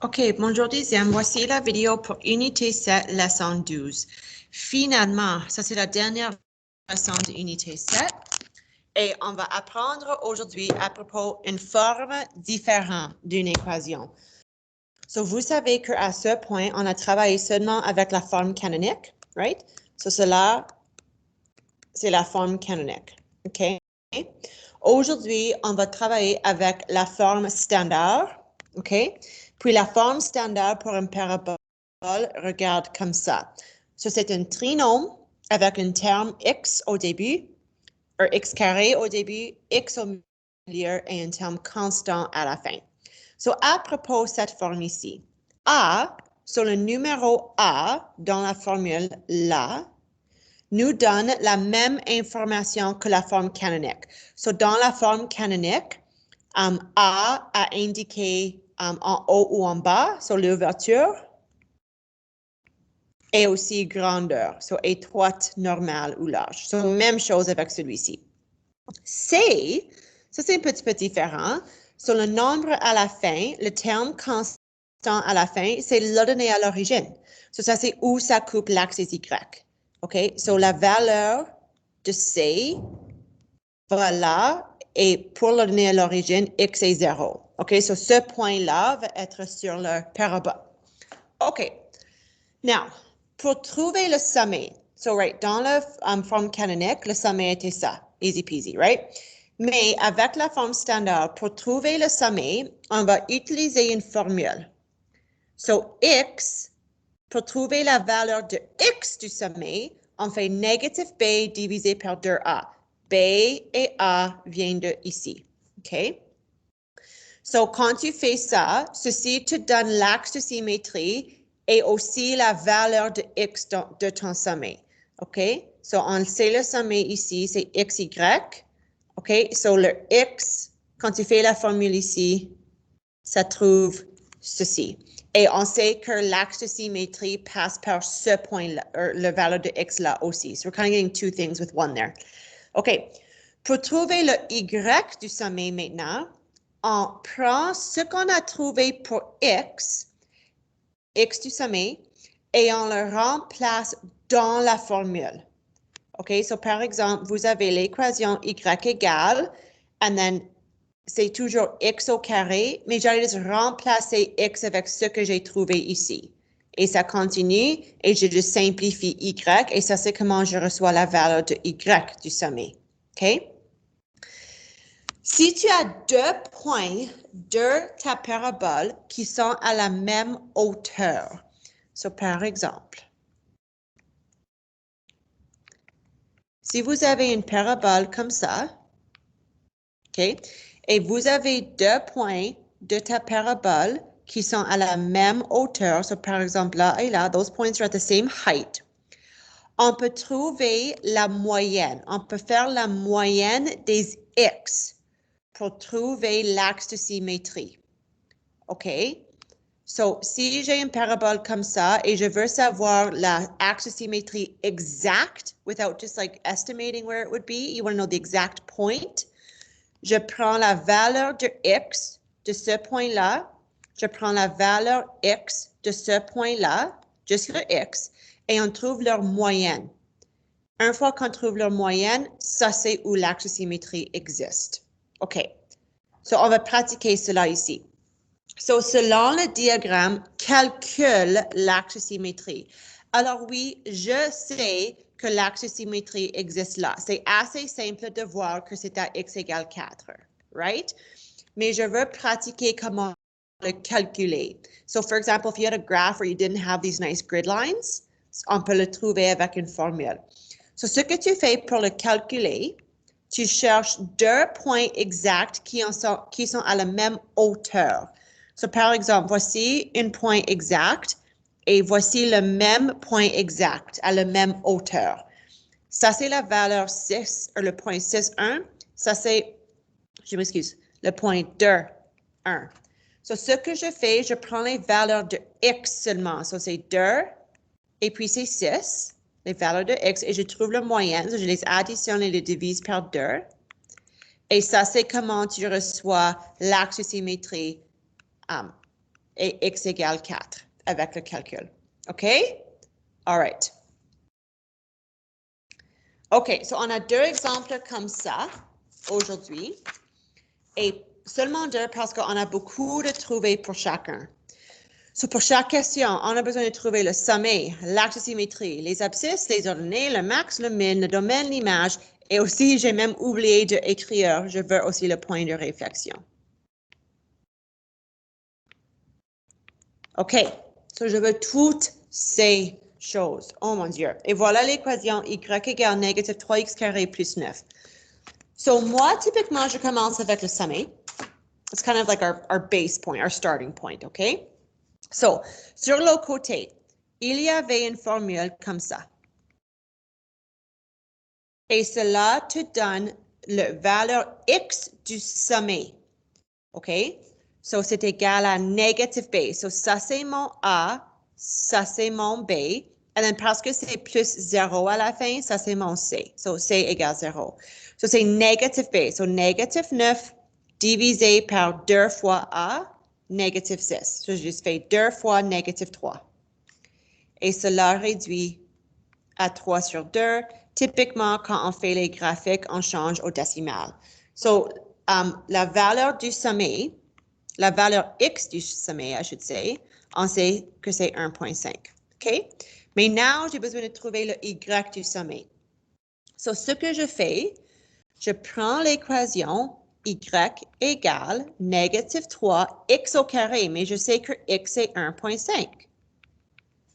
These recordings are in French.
OK, bonjour deuxième. Voici la vidéo pour unité 7, leçon 12. Finalement, ça c'est la dernière leçon de unité 7. Et on va apprendre aujourd'hui à propos d'une forme différente d'une équation. So, vous savez qu'à ce point, on a travaillé seulement avec la forme canonique, right? So, cela, c'est la forme canonique, OK? Aujourd'hui, on va travailler avec la forme standard, OK? Puis la forme standard pour une parabole regarde comme ça. So, c'est un trinôme avec un terme x au début, ou x carré au début, x au milieu et un terme constant à la fin. So, à propos de cette forme ici, A, sur le numéro A dans la formule là, nous donne la même information que la forme canonique. So, dans la forme canonique, A a indiqué en haut ou en bas, sur l'ouverture, et aussi grandeur, so étroite, normale ou large. So, même chose avec celui-ci. C, ça c'est un petit peu différent. Sur le nombre à la fin, le terme constant à la fin, c'est le donné à l'origine. So, ça c'est où ça coupe l'axe Y. OK? So, la valeur de C, voilà, et pour le donner à l'origine, X est 0. OK? So, ce point-là va être sur le parabole. OK. Now, pour trouver le sommet, so right, dans la forme canonique, le sommet était ça, easy peasy, right? Mais avec la forme standard, pour trouver le sommet, on va utiliser une formule. So, x, pour trouver la valeur de x du sommet, on fait négatif b divisé par 2a. B et a viennent de ici, OK? So, quand tu fais ça, ceci te donne l'axe de symétrie et aussi la valeur de x de ton sommet. OK? So, on sait le sommet ici, c'est xy. OK? So, le x, quand tu fais la formule ici, ça trouve ceci. Et on sait que l'axe de symétrie passe par ce point-là, la valeur de x là aussi. So, we're kind of getting two things with one there. OK. Pour trouver le y du sommet maintenant, on prend ce qu'on a trouvé pour x du sommet, et on le remplace dans la formule. OK, so par exemple, vous avez l'équation y égale, and then c'est toujours x au carré, mais j'allais juste remplacer x avec ce que j'ai trouvé ici. Et ça continue, et je simplifie y, et ça c'est comment je reçois la valeur de y du sommet. OK? Si tu as deux points de ta parabole qui sont à la même hauteur, so par exemple, si vous avez une parabole comme ça, OK, et vous avez deux points de ta parabole qui sont à la même hauteur, so par exemple là et là, those points are at the same height, on peut trouver la moyenne. On peut faire la moyenne des x pour trouver l'axe de symétrie. OK? So, si j'ai une parabole comme ça et je veux savoir l'axe de symétrie exact without just like estimating where it would be, you want to know the exact point, je prends la valeur de x de ce point-là, je prends la valeur x de ce point-là, juste le x, et on trouve leur moyenne. Une fois qu'on trouve leur moyenne, ça c'est où l'axe de symétrie existe. OK. So, on va pratiquer cela ici. So, selon le diagramme, calcule l'axe de symétrie. Alors oui, je sais que l'axe de symétrie existe là. C'est assez simple de voir que c'est à x égale 4, right? Mais je veux pratiquer comment le calculer. So, for example, if you had a graph where you didn't have these nice grid lines, on peut le trouver avec une formule. So, ce que tu fais pour le calculer, tu cherches deux points exacts qui sont à la même hauteur. So, par exemple, voici un point exact et voici le même point exact à la même hauteur. Ça, c'est la valeur 6, ou le point 6, 1. Ça, c'est, je m'excuse, le point 2, 1. So, ce que je fais, je prends les valeurs de x seulement. So, c'est 2 et puis c'est 6, les valeurs de x, et je trouve la moyenne. So, je les additionne et les divise par 2. Et ça, c'est comment tu reçois l'axe de symétrie et x égale 4 avec le calcul. OK? All right. OK, so on a deux exemples comme ça aujourd'hui. Et seulement deux parce qu'on a beaucoup de trouver pour chacun. So pour chaque question, on a besoin de trouver le sommet, l'axe de symétrie, les abscisses, les ordonnées, le max, le min, le domaine, l'image. Et aussi, j'ai même oublié d'écrire, je veux aussi le point de réflexion. OK, so je veux toutes ces choses. Oh mon Dieu. Et voilà l'équation y égale négatif 3x carré plus 9. So moi, typiquement, je commence avec le sommet. It's kind of like our base point, our starting point, OK? So, sur le côté, il y avait une formule comme ça. Et cela te donne la valeur x du sommet. OK? So, c'est égal à négatif b. So, ça, c'est mon a. Ça, c'est mon b. Et then, parce que c'est plus 0 à la fin, ça, c'est mon c. So, c égale 0. So, c'est négatif b. So, négatif 9 divisé par 2 fois a. Négatif 6. So, je juste fais 2 fois négatif 3. Et cela réduit à 3 sur 2. Typiquement, quand on fait les graphiques, on change au décimal. So, la valeur du sommet, la valeur x du sommet, I should say, on sait que c'est 1.5. OK? Maintenant, j'ai besoin de trouver le y du sommet. So, ce que je fais, je prends l'équation y égale négatif 3 x au carré, mais je sais que x est 1.5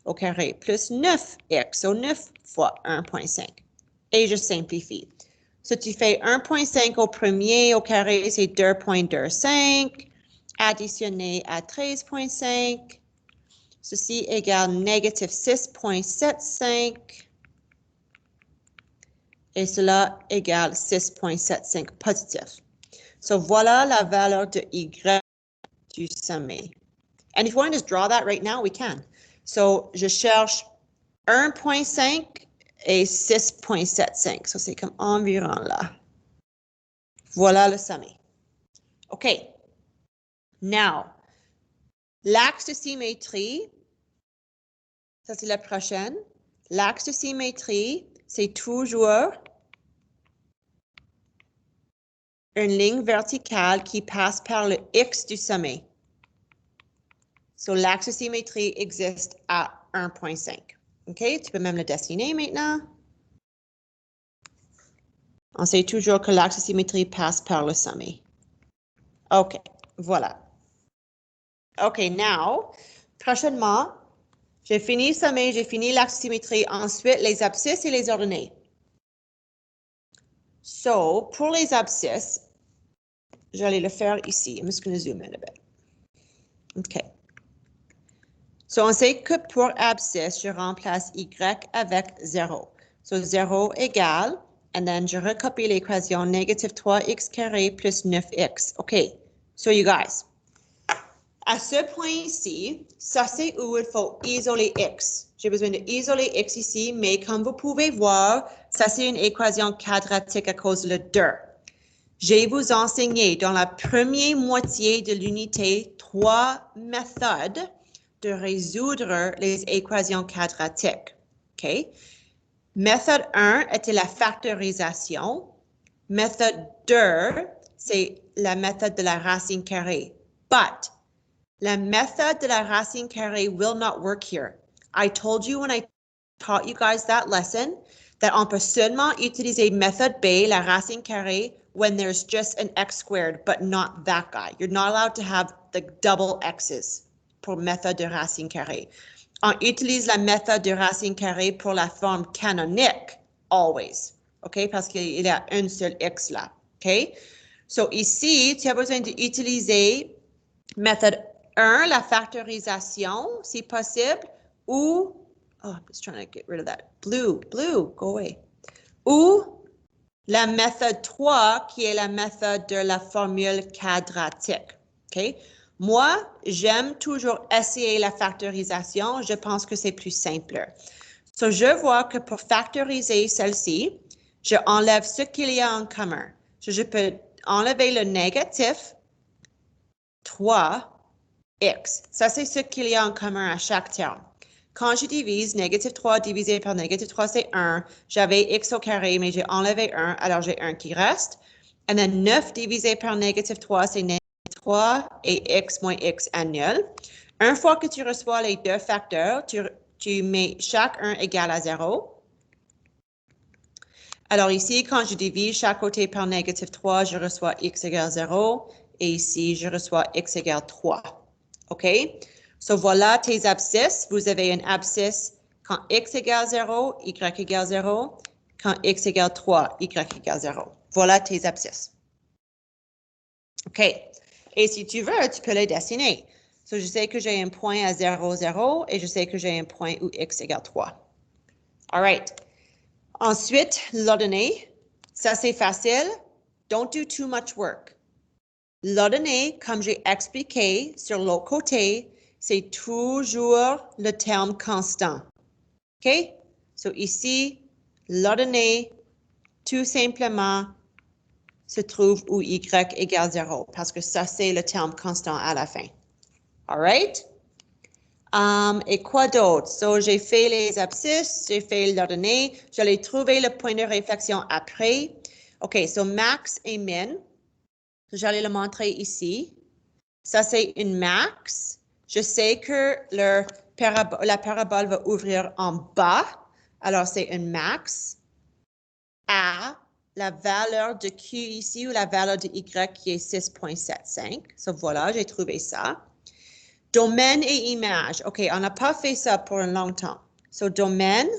au carré, plus 9x au 9 fois 1.5. Et je simplifie. So, tu fais 1.5 au premier au carré, c'est 2.25, additionné à 13.5. Ceci égale négatif 6.75. Et cela égale 6.75 positif. So, voilà la valeur de y du sommet. And if you want to just draw that right now, we can. So, je cherche 1.5 et 6.75. So, c'est comme environ là. Voilà le sommet. OK. Now, l'axe de symétrie, ça c'est la prochaine. L'axe de symétrie, c'est toujours une ligne verticale qui passe par le x du sommet. So, l'axe de symétrie existe à 1.5. OK? Tu peux même le dessiner maintenant. On sait toujours que l'axe de symétrie passe par le sommet. OK, voilà. OK, now, prochainement, j'ai fini le sommet, j'ai fini l'axe de symétrie, ensuite les abscisses et les ordonnées. So, pour les abscisses, j'allais le faire ici. I'm just going to zoom in a bit. OK. So, on sait que pour abscisse, je remplace y avec 0. So, 0 égale, and then je recopie l'équation négative 3x carré plus 9x. OK. So, you guys, à ce point ici, ça c'est où il faut isoler x. J'ai besoin d'isoler x ici, mais comme vous pouvez voir, ça c'est une équation quadratique à cause de 2. Je vous enseigné dans la première moitié de l'unité 3 méthodes de résoudre les équations quadratiques. OK? Méthode 1 était la factorisation. Méthode 2, c'est la méthode de la racine carrée. But la méthode de la racine carrée will not work here. I told you when I taught you guys that lesson that on peut seulement utiliser méthode B, la racine carrée, when there's just an x squared, but not that guy. You're not allowed to have the double x's pour méthode de racine carrée. On utilise la méthode de racine carrée pour la forme canonique, always. OK? Parce qu'il y a un seul x là. OK? So ici, tu as besoin d'utiliser méthode 1, la factorisation, si possible, ou, oh, I'm just trying to get rid of that. Blue, go away. Ou la méthode 3, qui est la méthode de la formule quadratique. OK? Moi, j'aime toujours essayer la factorisation. Je pense que c'est plus simple. So, je vois que pour factoriser celle-ci, je enlève ce qu'il y a en commun. So, je peux enlever le négatif 3 x. Ça, c'est ce qu'il y a en commun à chaque terme. Quand je divise, négative 3 divisé par négative 3, c'est 1. J'avais x au carré, mais j'ai enlevé 1, alors j'ai 1 qui reste. Et then 9 divisé par négative 3, c'est négative 3 et x moins x annule. Une fois que tu reçois les deux facteurs, tu mets chaque 1 égal à 0. Alors ici, quand je divise chaque côté par négative 3, je reçois x égale 0. Et ici, je reçois x égale 3. OK? So voilà tes abscisses. Vous avez une abscisse quand x égale 0, y égale 0. Quand x égale 3, y égale 0. Voilà tes abscisses. OK. Et si tu veux, tu peux les dessiner. So je sais que j'ai un point à 0, 0 et je sais que j'ai un point où x égale 3. All right. Ensuite, l'ordonnée. Ça, c'est facile. Don't do too much work. L'ordonnée, comme j'ai expliqué sur l'autre côté, c'est toujours le terme constant. OK? So ici, l'ordonnée, tout simplement, se trouve où y égale 0, parce que ça, c'est le terme constant à la fin. All right? Et quoi d'autre? So, j'ai fait les abscisses, j'ai fait l'ordonnée, j'allais trouver le point de réflexion après. OK, so max et min. J'allais le montrer ici. Ça, c'est une max. Je sais que la parabole va ouvrir en bas. Alors, c'est une max à la valeur de Q ici ou la valeur de Y qui est 6.75. So, voilà, j'ai trouvé ça. Domaine et image. OK, on n'a pas fait ça pour un long temps. So, domaine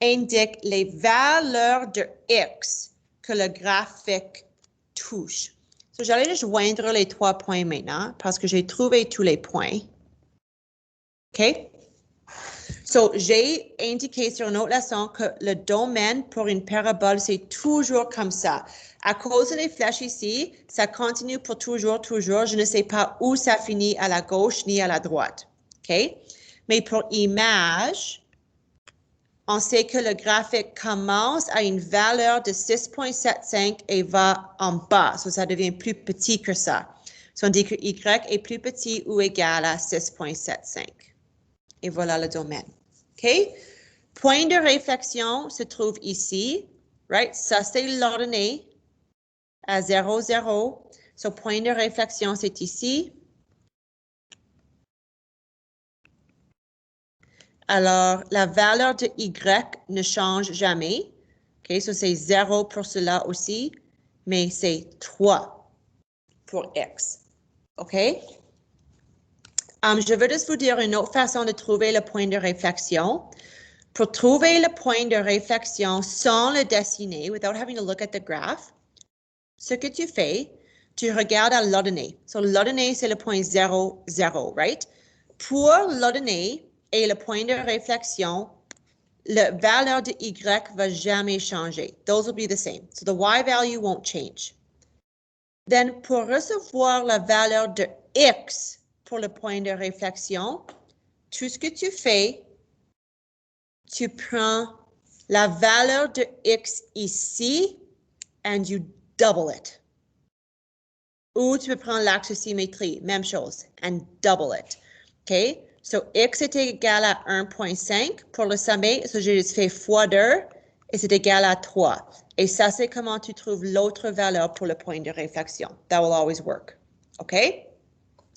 indique les valeurs de X que le graphique touche. So, j'allais joindre les 3 points maintenant parce que j'ai trouvé tous les points. OK? So, j'ai indiqué sur une autre leçon que le domaine pour une parabole, c'est toujours comme ça. À cause des flèches ici, ça continue pour toujours, toujours. Je ne sais pas où ça finit à la gauche ni à la droite. OK? Mais pour image, on sait que le graphique commence à une valeur de 6.75 et va en bas. So, ça devient plus petit que ça. So, on dit que Y est plus petit ou égal à 6.75. Et voilà le domaine. OK? Point de réflexion se trouve ici. Right? Ça, c'est l'ordonnée à 0, 0. So, point de réflexion, c'est ici. Alors, la valeur de Y ne change jamais. OK? So, c'est 0 pour cela aussi. Mais c'est 3 pour X. OK? Je veux juste vous dire une autre façon de trouver le point de réflexion. Pour trouver le point de réflexion sans le dessiner, without having to look at the graph, ce que tu fais, tu regardes à l'ordonnée. So, l'ordonnée, c'est le point 0, 0, right? Pour l'ordonnée et le point de réflexion, la valeur de Y va jamais changer. Those will be the same. So, the Y value won't change. Then, pour recevoir la valeur de X pour le point de réflexion, tout ce que tu fais, tu prends la valeur de X ici and you double it. Ou tu peux prendre l'axe de symétrie, même chose, and double it. OK? So, X est égal à 1.5 pour le sommet. So, j'ai juste fait fois 2 et c'est égal à 3. Et ça, c'est comment tu trouves l'autre valeur pour le point de réflexion. That will always work. OK?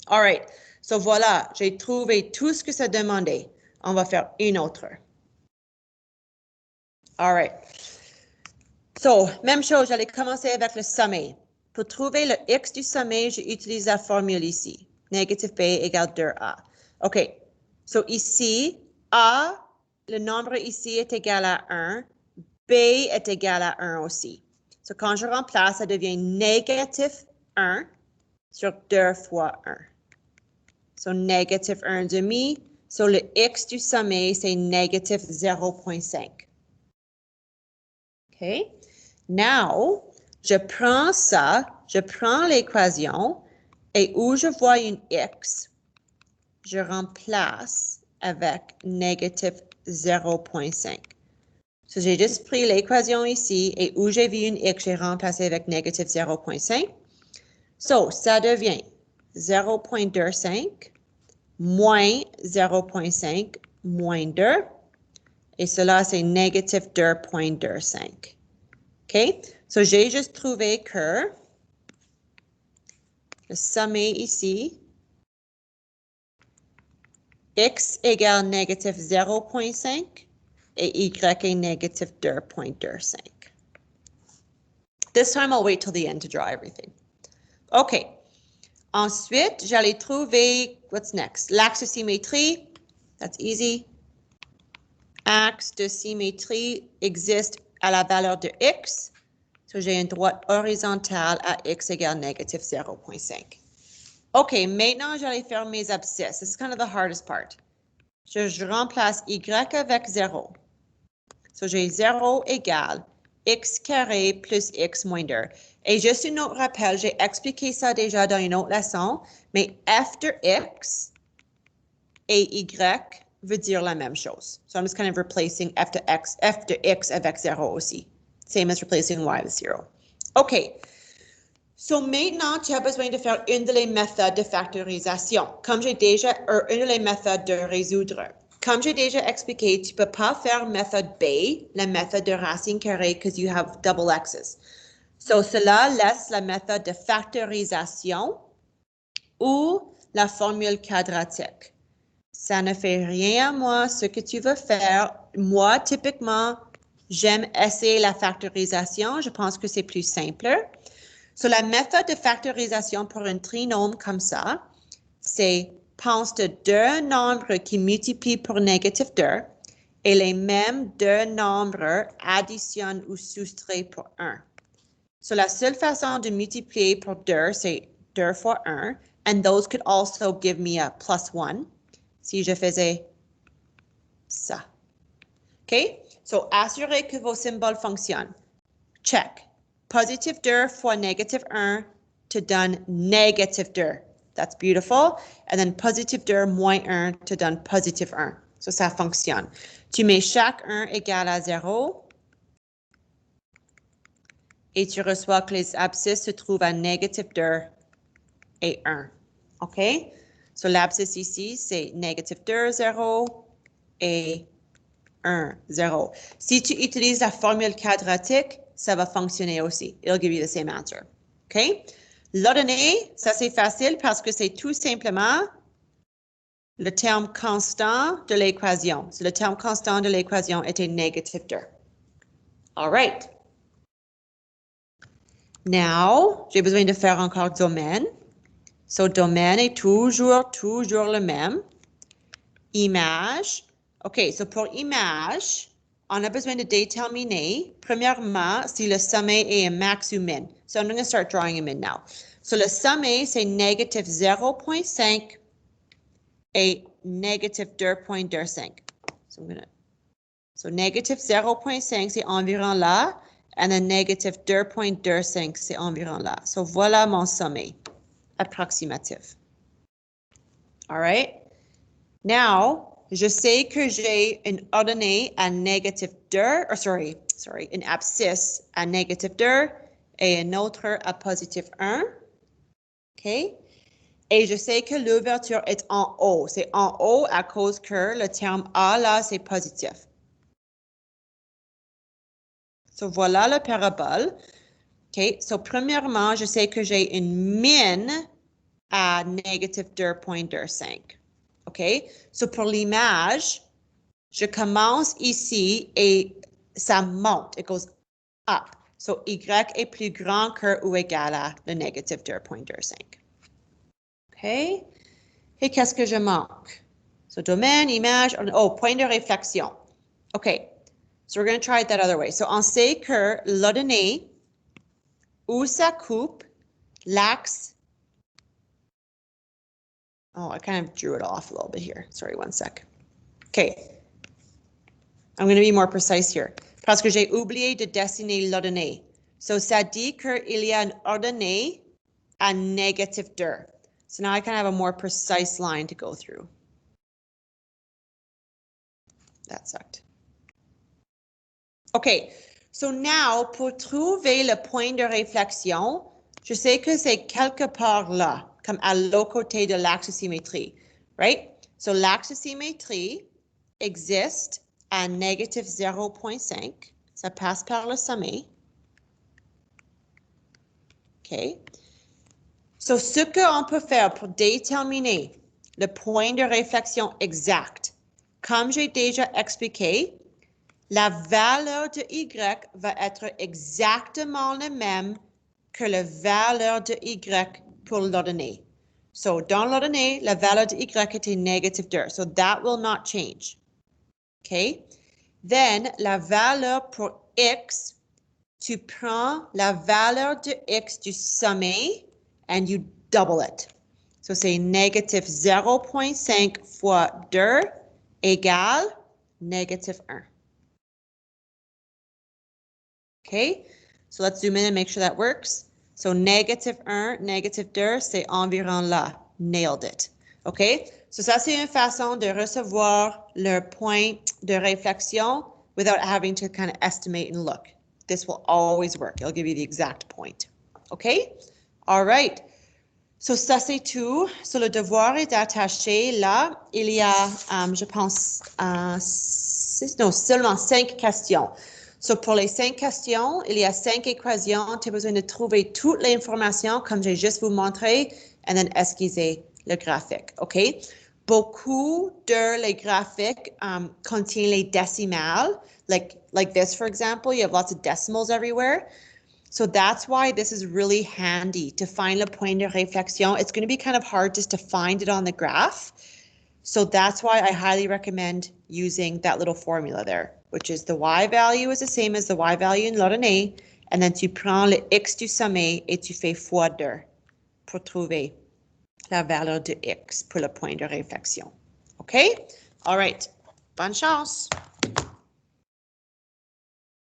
All right. So, voilà, j'ai trouvé tout ce que ça demandait. On va faire une autre. All right. So, même chose, j'allais commencer avec le sommet. Pour trouver le x du sommet, j'utilise la formule ici. Négatif b égale 2a. OK. So, ici, a, le nombre ici est égal à 1. B est égal à 1 aussi. So, quand je remplace, ça devient négatif 1 sur 2 fois 1. So, négatif 1 demi. So, le x du sommet, c'est négatif 0.5. OK? Now, je prends ça, je prends l'équation et où je vois une x, je remplace avec négatif 0.5. So, j'ai juste pris l'équation ici et où j'ai vu une x, j'ai remplacé avec négatif 0.5. So, ça devient 0,25 moins 0,5 moins 2. Et cela, c'est négatif 2,25. OK? So, j'ai juste trouvé que le sommet ici, x égale négatif 0,5 et y est négatif 2,25. This time, I'll wait till the end to draw everything. OK. Ensuite, j'allais trouver, what's next? L'axe de symétrie, that's easy. Axe de symétrie existe à la valeur de x. So, j'ai une droite horizontale à x égale négatif 0,5. OK, maintenant, j'allais faire mes abscisses. This is kind of the hardest part. Je remplace y avec 0. So, j'ai 0 égale x carré plus x moins 2. Et juste un autre rappel, j'ai expliqué ça déjà dans une autre leçon, mais f de x et y veut dire la même chose. So I'm just kind of replacing f de x avec 0 aussi. Same as replacing y with 0. OK. So maintenant, tu as besoin de faire une des méthodes de factorisation. Comme j'ai déjà, une des méthodes de résoudre. Comme j'ai déjà expliqué, tu ne peux pas faire méthode B, la méthode de racine carrée, because you have double x's. So, cela laisse la méthode de factorisation ou la formule quadratique. Ça ne fait rien à moi ce que tu veux faire. Moi, typiquement, j'aime essayer la factorisation. Je pense que c'est plus simple. So, la méthode de factorisation pour un trinôme comme ça, c'est pense de deux nombres qui multiplient pour négatif 2 et les mêmes deux nombres additionnent ou soustraient pour 1. So, la seule façon de multiplier pour 2, c'est 2 fois 1. And those could also give me a plus 1 si je faisais ça. OK? So, assurez que vos symboles fonctionnent. Check. Positive 2 fois négatif 1 te donne négatif 2. That's beautiful. And then positive 2 moins 1 te donne positive 1. So, ça fonctionne. Tu mets chaque 1 égal à 0 et tu reçois que les abscisses se trouvent à négatif 2 et 1. OK? So, l'abscisse ici, c'est négatif 2, 0 et 1, 0. Si tu utilises la formule quadratique, ça va fonctionner aussi. It'll give you the same answer. OK? L'ordonnée, ça c'est facile parce que c'est tout simplement le terme constant de l'équation. So, le terme constant de l'équation était négatif 2. All right. Now, j'ai besoin de faire encore domaine. So, domaine est toujours le même. Image. OK, so pour image, on a besoin de déterminer, premièrement, si le sommet est un max ou min. So, I'm going to start drawing him in now. So, le sommet, c'est négatif 0,5 et négatif 2,25. So, négatif 0,5, c'est environ là. And then négatif 2,25, c'est environ là. So, voilà mon sommet approximatif. All right? Now, je sais que j'ai une ordonnée à négatif 2, une abscisse à négatif 2 et une autre à positif 1. OK? Et je sais que l'ouverture est en haut. C'est en haut à cause que le terme A là, c'est positif. So, voilà la parabole. OK? So, premièrement, je sais que j'ai une min à négatif 2,25. OK? So, pour l'image, je commence ici et ça monte. It goes up. So, y est plus grand que ou égal à le négatif 2,25. OK? Et qu'est-ce que je manque? So, domaine, image, point de réflexion. OK. So, we're going to try it that other way. So, on sait que l'ordonnée où ça coupe l'axe. Oh, I kind of drew it off a little bit here. Sorry, one sec. Okay. I'm going to be more precise here. Parce que j'ai oublié de dessiner l'ordonnée. So, ça dit qu'il y a une ordonnée à négatif 2. So now I kind of have a more precise line to go through. That sucked. Okay. So now, pour trouver le point de réflexion, Je sais que c'est quelque part là, comme à l'autre côté de l'axe de symétrie, right? So l'axe de symétrie existe à négative 0,5. Ça passe par le sommet. OK? So, ce qu'on peut faire pour déterminer le point de réflexion exact, comme j'ai déjà expliqué, la valeur de Y va être exactement la même que la valeur de Y pour l'ordonnée. So, dans l'ordonnée, la valeur de Y était négative 2. So, that will not change. OK? Then, la valeur pour X, tu prends la valeur de X du sommet and you double it. So, c'est négative 0,5 fois 2 égale négative 1. Okay, so let's zoom in and make sure that works. So négative 1, négative 2, c'est environ là. Nailed it. OK? So ça, c'est une façon de recevoir le point de réflexion without having to kind of estimate and look. This will always work. It'll give you the exact point. OK? All right. So ça, c'est tout. So le devoir est attaché. Là, il y a, je pense, seulement 5 questions. So, pour les 5 questions, il y a 5 équations. Tu as besoin de trouver toute l'information comme j'ai juste vous montré and then esquisser le graphique. OK? Beaucoup de les graphiques contiennent les décimales. Like this, for example, you have lots of decimals everywhere. So that's why this is really handy to find the point de réflexion. It's going to be kind of hard just to find it on the graph. So that's why I highly recommend using that little formula there, which is the y value is the same as the y value in l'ordonnée, and then tu prends le x du sommet et tu fais fois 2 pour trouver la valeur de x pour le point de réflexion. OK? All right. Bonne chance.